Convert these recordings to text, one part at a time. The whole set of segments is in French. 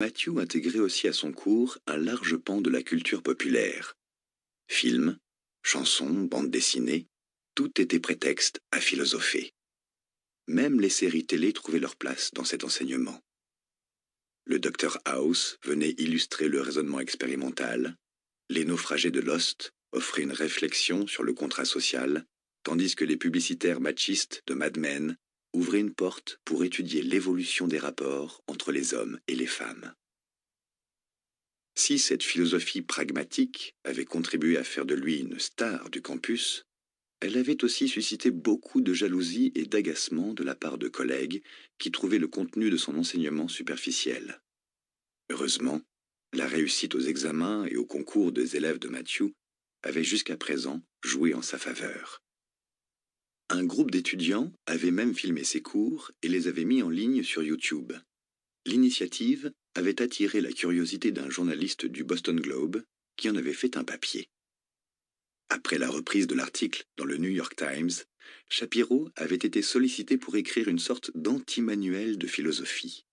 Matthew intégrait aussi à son cours un large pan de la culture populaire. Films, chansons, bandes dessinées, tout était prétexte à philosopher. Même les séries télé trouvaient leur place dans cet enseignement. Le Dr House venait illustrer le raisonnement expérimental, les naufragés de Lost offraient une réflexion sur le contrat social, tandis que les publicitaires machistes de Mad Men ouvraient une porte pour étudier l'évolution des rapports entre les hommes et les femmes. Si cette philosophie pragmatique avait contribué à faire de lui une star du campus, elle avait aussi suscité beaucoup de jalousie et d'agacement de la part de collègues qui trouvaient le contenu de son enseignement superficiel. Heureusement, la réussite aux examens et aux concours des élèves de Matthew avait jusqu'à présent joué en sa faveur. Un groupe d'étudiants avait même filmé ses cours et les avait mis en ligne sur YouTube. L'initiative avait attiré la curiosité d'un journaliste du Boston Globe qui en avait fait un papier. Après la reprise de l'article dans le New York Times, Shapiro avait été sollicité pour écrire une sorte d'anti-manuel de philosophie.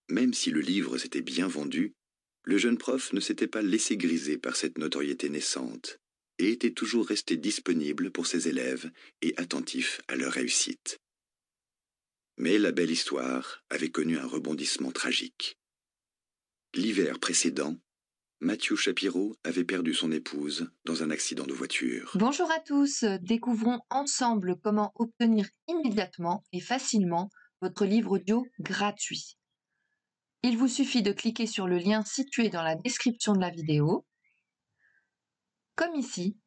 Même si le livre s'était bien vendu, le jeune prof ne s'était pas laissé griser par cette notoriété naissante et était toujours resté disponible pour ses élèves et attentif à leur réussite. Mais la belle histoire avait connu un rebondissement tragique. L'hiver précédent, Matthew Shapiro avait perdu son épouse dans un accident de voiture. Bonjour à tous, découvrons ensemble comment obtenir immédiatement et facilement votre livre audio gratuit. Il vous suffit de cliquer sur le lien situé dans la description de la vidéo, comme ici,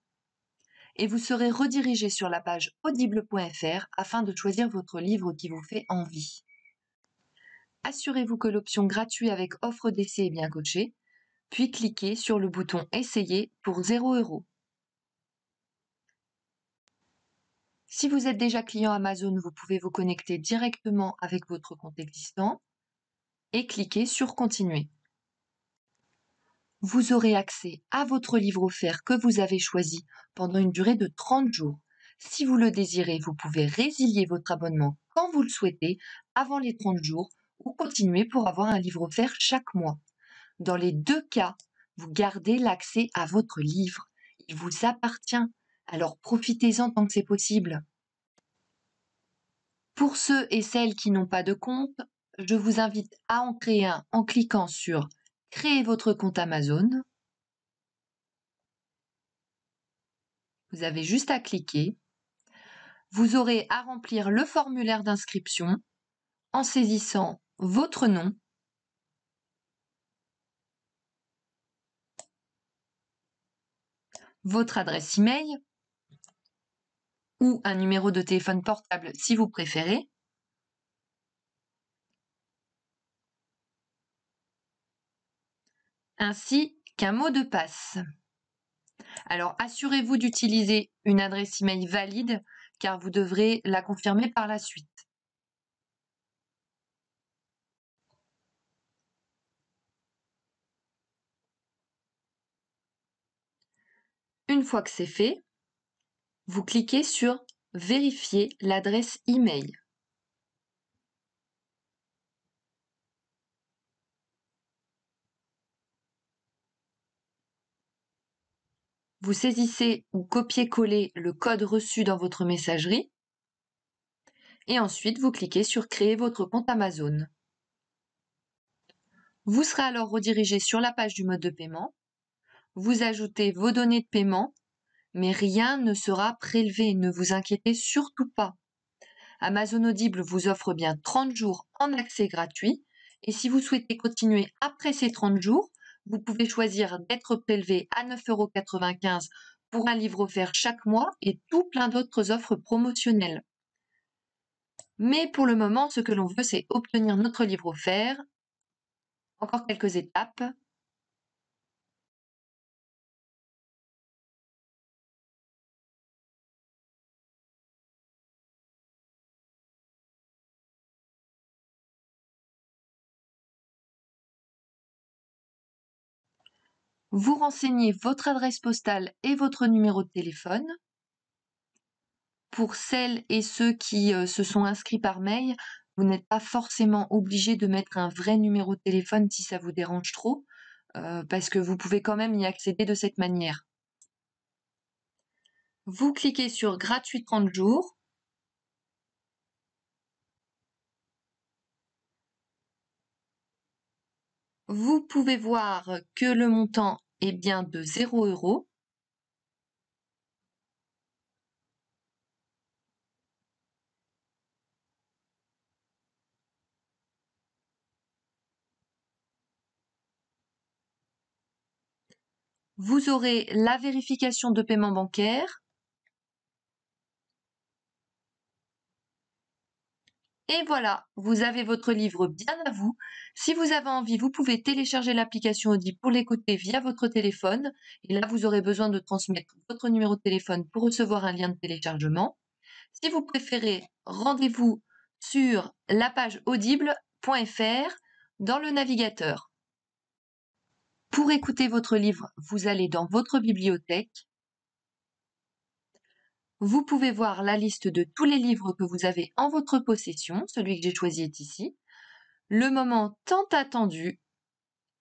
et vous serez redirigé sur la page audible.fr afin de choisir votre livre qui vous fait envie. Assurez-vous que l'option gratuit avec offre d'essai est bien cochée, puis cliquez sur le bouton Essayer pour 0 €. Si vous êtes déjà client Amazon, vous pouvez vous connecter directement avec votre compte existant et cliquer sur Continuer. Vous aurez accès à votre livre offert que vous avez choisi pendant une durée de 30 jours. Si vous le désirez, vous pouvez résilier votre abonnement quand vous le souhaitez avant les 30 jours ou continuer pour avoir un livre offert chaque mois. Dans les deux cas, vous gardez l'accès à votre livre. Il vous appartient, alors profitez-en tant que c'est possible. Pour ceux et celles qui n'ont pas de compte, je vous invite à en créer un en cliquant sur « Créer votre compte Amazon ». Vous avez juste à cliquer. Vous aurez à remplir le formulaire d'inscription en saisissant votre nom, votre adresse email ou un numéro de téléphone portable si vous préférez, ainsi qu'un mot de passe. Alors assurez-vous d'utiliser une adresse email valide car vous devrez la confirmer par la suite. Une fois que c'est fait, vous cliquez sur « Vérifier l'adresse email ». Vous saisissez ou copiez-collez le code reçu dans votre messagerie et ensuite vous cliquez sur « Créer votre compte Amazon ». Vous serez alors redirigé sur la page du mode de paiement. Vous ajoutez vos données de paiement, mais rien ne sera prélevé, ne vous inquiétez surtout pas. Amazon Audible vous offre bien 30 jours en accès gratuit et si vous souhaitez continuer après ces 30 jours, vous pouvez choisir d'être prélevé à 9,95 € pour un livre offert chaque mois et tout plein d'autres offres promotionnelles. Mais pour le moment, ce que l'on veut, c'est obtenir notre livre offert. Encore quelques étapes. Vous renseignez votre adresse postale et votre numéro de téléphone. Pour celles et ceux qui se sont inscrits par mail, Vous n'êtes pas forcément obligé de mettre un vrai numéro de téléphone si ça vous dérange trop, parce que vous pouvez quand même y accéder de cette manière. Vous cliquez sur gratuit 30 jours. Vous pouvez voir que le montant est bien de 0 €. Vous aurez la vérification de paiement bancaire. Et voilà, vous avez votre livre bien à vous. Si vous avez envie, vous pouvez télécharger l'application Audible pour l'écouter via votre téléphone. Et là, vous aurez besoin de transmettre votre numéro de téléphone pour recevoir un lien de téléchargement. Si vous préférez, rendez-vous sur la page audible.fr dans le navigateur. Pour écouter votre livre, vous allez dans votre bibliothèque. Vous pouvez voir la liste de tous les livres que vous avez en votre possession. Celui que j'ai choisi est ici. Le moment tant attendu,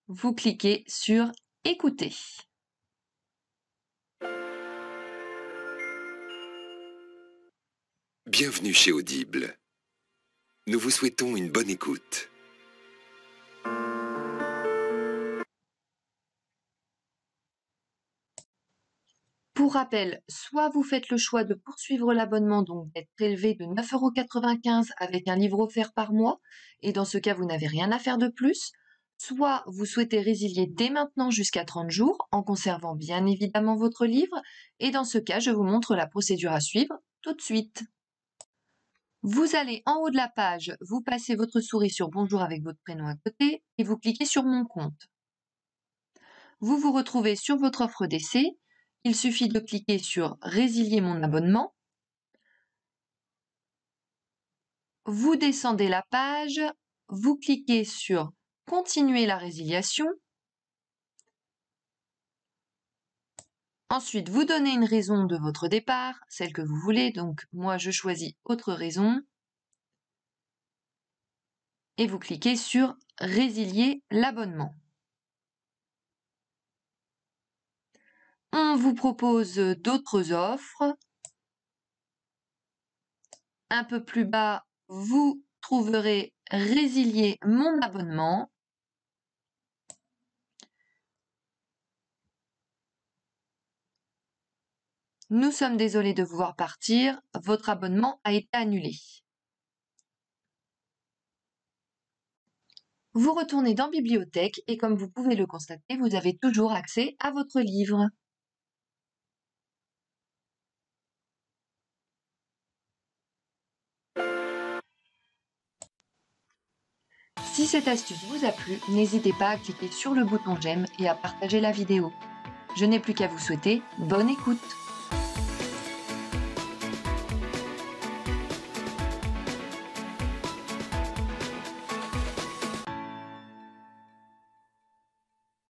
vous cliquez sur écouter. Bienvenue chez Audible. Nous vous souhaitons une bonne écoute. Pour rappel, soit vous faites le choix de poursuivre l'abonnement, donc d'être prélevé de 9,95 € avec un livre offert par mois, et dans ce cas, vous n'avez rien à faire de plus, soit vous souhaitez résilier dès maintenant jusqu'à 30 jours, en conservant bien évidemment votre livre, et dans ce cas, je vous montre la procédure à suivre tout de suite. Vous allez en haut de la page, vous passez votre souris sur Bonjour avec votre prénom à côté, et vous cliquez sur Mon compte. Vous vous retrouvez sur votre offre d'essai. Il suffit de cliquer sur Résilier mon abonnement. Vous descendez la page, vous cliquez sur Continuer la résiliation. Ensuite, vous donnez une raison de votre départ, celle que vous voulez. Donc, moi, je choisis Autre raison. Et vous cliquez sur Résilier l'abonnement. On vous propose d'autres offres. Un peu plus bas, vous trouverez Résilier mon abonnement. Nous sommes désolés de vous voir partir, votre abonnement a été annulé. Vous retournez dans Bibliothèque et comme vous pouvez le constater, vous avez toujours accès à votre livre. Si cette astuce vous a plu, n'hésitez pas à cliquer sur le bouton j'aime et à partager la vidéo. Je n'ai plus qu'à vous souhaiter bonne écoute.